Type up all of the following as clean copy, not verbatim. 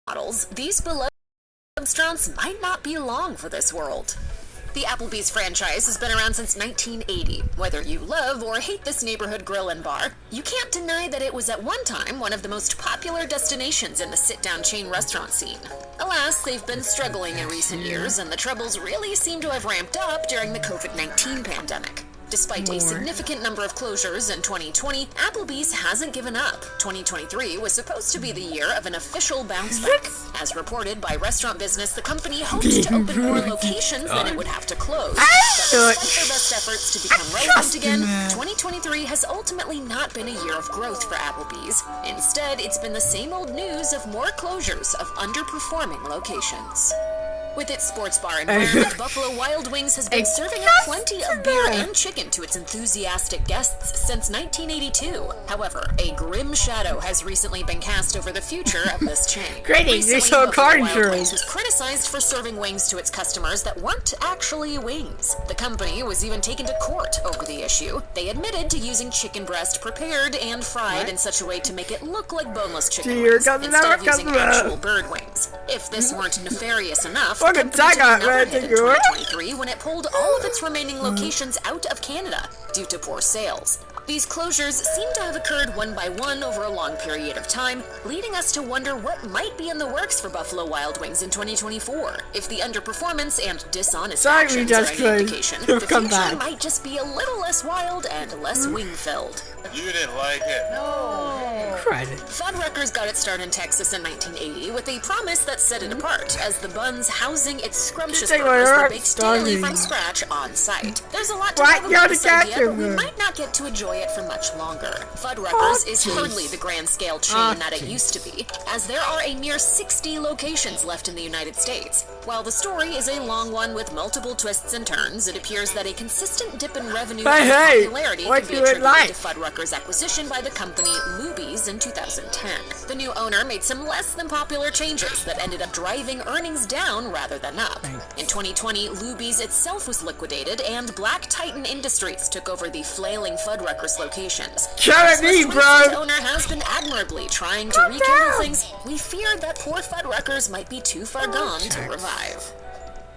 models, these beloved restaurants might not be long for this world. The Applebee's franchise has been around since 1980. Whether you love or hate this neighborhood grill and bar, you can't deny that it was at one time one of the most popular destinations in the sit-down chain restaurant scene. Alas, they've been struggling in recent years, and the troubles really seem to have ramped up during the COVID-19 pandemic. Despite a significant number of closures in 2020, Applebee's hasn't given up. 2023 was supposed to be the year of an official bounce back. As reported by Restaurant Business, the company hoped to open more locations than it would have to close. But despite their best efforts to become relevant again, 2023 has ultimately not been a year of growth for Applebee's. Instead, it's been the same old news of more closures of underperforming locations. With its sports bar environment, Buffalo Wild Wings has been serving up plenty of beer and chicken to its enthusiastic guests since 1982. However, a grim shadow has recently been cast over the future of this chain. Recently, Buffalo Wild Wings was criticized for serving wings to its customers that weren't actually wings. The company was even taken to court over the issue. They admitted to using chicken breast prepared and fried in such a way to make it look like boneless chicken wings instead of using actual bird wings. If this weren't nefarious enough, the company took another hit in 2023 when it pulled all of its remaining locations out of Canada due to poor sales. These closures seem to have occurred one by one over a long period of time, leading us to wonder what might be in the works for Buffalo Wild Wings in 2024. If the underperformance and dishonest actions are any indication, the future might just be a little less wild and less wing-filled. You didn't like it. No. Fuddruckers got its start in Texas in 1980 with a promise that set it apart, as the buns housing its scrumptious burgers were baked daily from scratch on site. There's a lot to love about this idea, but we might not get to enjoy it for much longer. Fuddruckers is hardly the grand-scale chain that it used to be, as there are a mere 60 locations left in the United States. While the story is a long one with multiple twists and turns, it appears that a consistent dip in revenue and popularity can be attributed to Fuddruckers' acquisition by the company Luby's in 2010. The new owner made some less than popular changes that ended up driving earnings down rather than up. In 2020, Luby's itself was liquidated, and Black Titan Industries took over the flailing Fuddruckers locations. As the owner has been admirably trying to rekindle things, we fear that poor Fuddruckers might be too far gone to revive.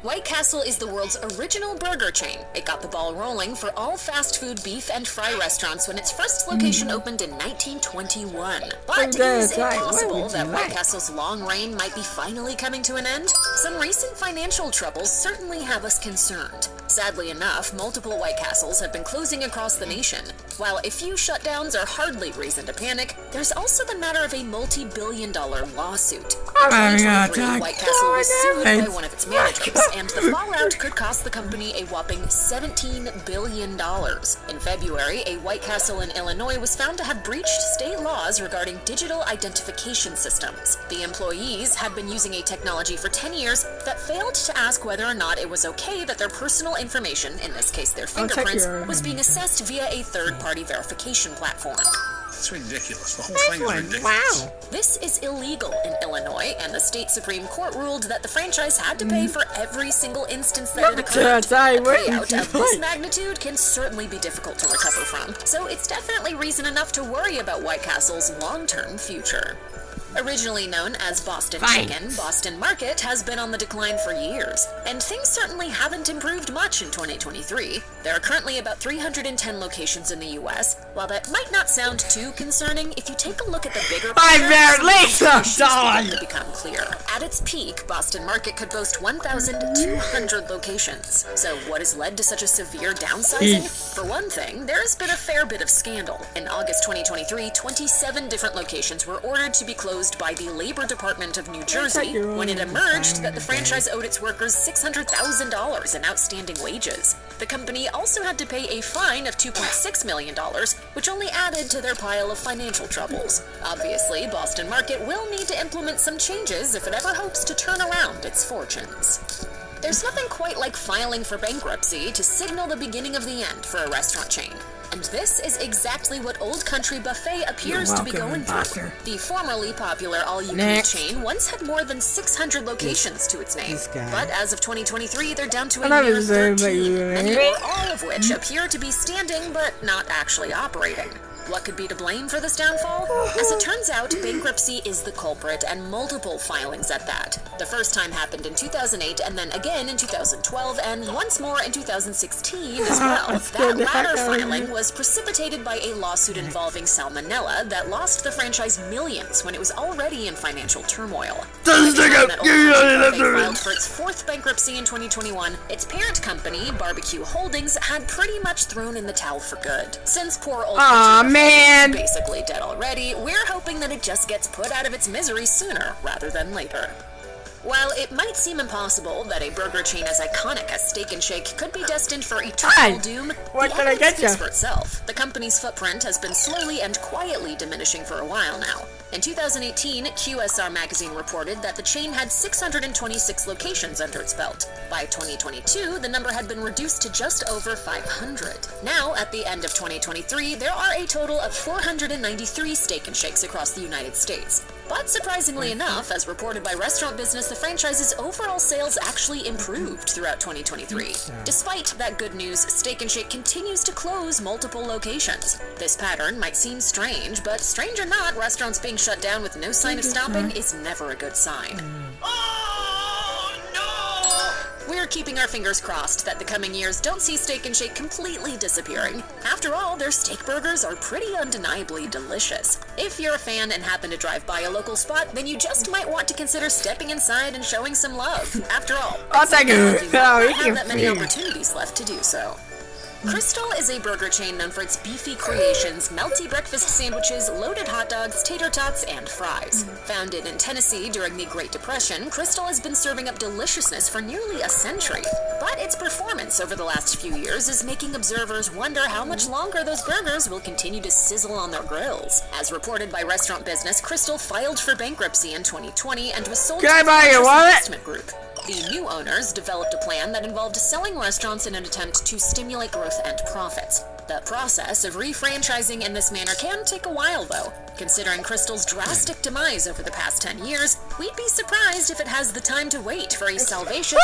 White Castle is the world's original burger chain. It got the ball rolling for all fast food beef and fry restaurants when its first location opened in 1921. But is it possible that White Castle's long reign might be finally coming to an end? Some recent financial troubles certainly have us concerned. Sadly enough, multiple White Castles have been closing across the nation. While a few shutdowns are hardly reason to panic, there's also the matter of a multi-billion-dollar lawsuit. In 2023, White Castle was sued by one of its managers, and the fallout could cost the company a whopping $17 billion. In February, a White Castle in Illinois was found to have breached state laws regarding digital identification systems. The employees had been using a technology for 10 years that failed to ask whether or not it was okay that their personal information, in this case their fingerprints, was being assessed via a third-party verification platform. It's ridiculous. The whole thing is ridiculous. Wow. This is illegal in Illinois, and the state Supreme Court ruled that the franchise had to pay for every single instance that it occurred. A payout of this magnitude can certainly be difficult to recover from, so it's definitely reason enough to worry about White Castle's long-term future. Originally known as Boston Chicken, Boston Market has been on the decline for years, and things certainly haven't improved much in 2023. There are currently about 310 locations in the U.S. While that might not sound too concerning, if you take a look at the bigger picture, some issues become clear. At its peak, Boston Market could boast 1,200 locations. So what has led to such a severe downsizing? For one thing, there has been a fair bit of scandal. In August 2023, 27 different locations were ordered to be closed by the Labor Department of New Jersey when it emerged that the franchise owed its workers $600,000 in outstanding wages. The company also had to pay a fine of $2.6 million, which only added to their pile of financial troubles. Obviously, Boston Market will need to implement some changes if it ever hopes to turn around its fortunes. There's nothing quite like filing for bankruptcy to signal the beginning of the end for a restaurant chain. And this is exactly what Old Country Buffet appears to be going through. The formerly popular all-you-can-eat chain once had more than 600 locations to its name. But as of 2023, they're down to a mere 13, many or all of which appear to be standing but not actually operating. What could be to blame for this downfall? As it turns out, bankruptcy is the culprit, and multiple filings at that. The first time happened in 2008, and then again in 2012, and once more in 2016 as well. That latter filing was precipitated by a lawsuit involving Salmonella that lost the franchise millions when it was already in financial turmoil. Filed for its fourth bankruptcy in 2021, its parent company, Barbecue Holdings, had pretty much thrown in the towel for good. Since poor old is basically dead already, we're hoping that it just gets put out of its misery sooner rather than later. While it might seem impossible that a burger chain as iconic as Steak 'n Shake could be destined for eternal doom, the evidence speaks for itself. The company's footprint has been slowly and quietly diminishing for a while now. In 2018, QSR Magazine reported that the chain had 626 locations under its belt. By 2022, the number had been reduced to just over 500. Now, at the end of 2023, there are a total of 493 Steak 'n Shakes across the United States. But surprisingly enough, as reported by Restaurant Business, the franchise's overall sales actually improved throughout 2023. Despite that good news, Steak 'n Shake continues to close multiple locations. This pattern might seem strange, but strange or not, restaurants being shut down with no sign of stopping is never a good sign. We're keeping our fingers crossed that the coming years don't see Steak 'n Shake completely disappearing. After all, their steak burgers are pretty undeniably delicious. If you're a fan and happen to drive by a local spot, then you just might want to consider stepping inside and showing some love. After all, you don't have that many opportunities left to do so. Krystal is a burger chain known for its beefy creations, melty breakfast sandwiches, loaded hot dogs, tater tots, and fries. Founded in Tennessee during the Great Depression, Krystal has been serving up deliciousness for nearly a century. But its performance over the last few years is making observers wonder how much longer those burgers will continue to sizzle on their grills. As reported by Restaurant Business, Krystal filed for bankruptcy in 2020 and was sold to a investment group. The new owners developed a plan that involved selling restaurants in an attempt to stimulate growth and profits. The process of refranchising in this manner can take a while, though. Considering Krystal's drastic demise over the past 10 years, we'd be surprised if it has the time to wait for a salvation.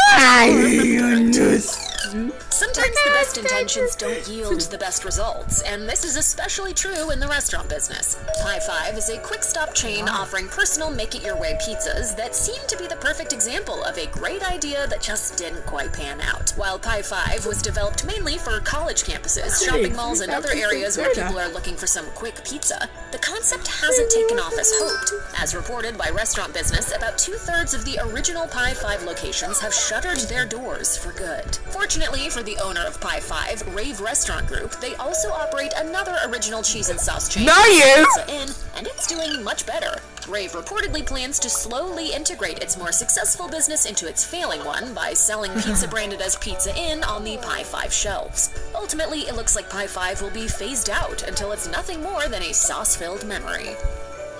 Sometimes the best intentions don't yield the best results, and this is especially true in the restaurant business. Pie 5 is a quick-stop chain offering personal make-it-your-way pizzas that seem to be the perfect example of a great idea that just didn't quite pan out. While Pie 5 was developed mainly for college campuses, shopping malls, and other areas where people are looking for some quick pizza, the concept hasn't taken off as hoped. As reported by Restaurant Business, about 2/3 of the original Pie 5 locations have shuttered their doors for good. Fortunately for the owner of Pie 5, Rave Restaurant Group, they also operate another original cheese and sauce chain, Pizza Inn, and it's doing much better. Rave reportedly plans to slowly integrate its more successful business into its failing one by selling pizza branded as Pizza Inn on the Pie 5 shelves. Ultimately, it looks like Pie 5 will be phased out until it's nothing more than a sauce-filled memory.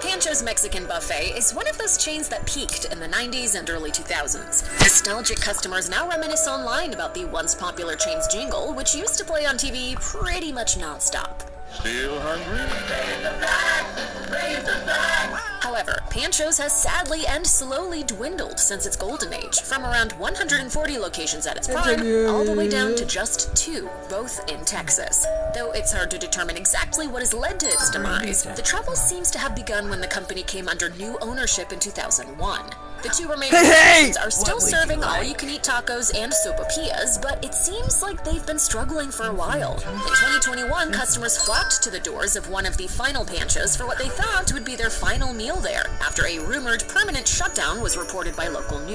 Pancho's Mexican Buffet is one of those chains that peaked in the 90s and early 2000s. Nostalgic customers now reminisce online about the once popular chain's jingle, which used to play on TV pretty much non-stop. Still hungry? However, Pancho's has sadly and slowly dwindled since its golden age, from around 140 locations at its prime, all the way down to just 2, both in Texas. Though it's hard to determine exactly what has led to its demise, the trouble seems to have begun when the company came under new ownership in 2001. The 2 remaining locations are still serving all-you-can-eat tacos and sopapillas, but it seems like they've been struggling for a while. In 2021, customers flocked to the doors of one of the final Panchos for what they thought would be their final meal there, after a rumored permanent shutdown was reported by local news.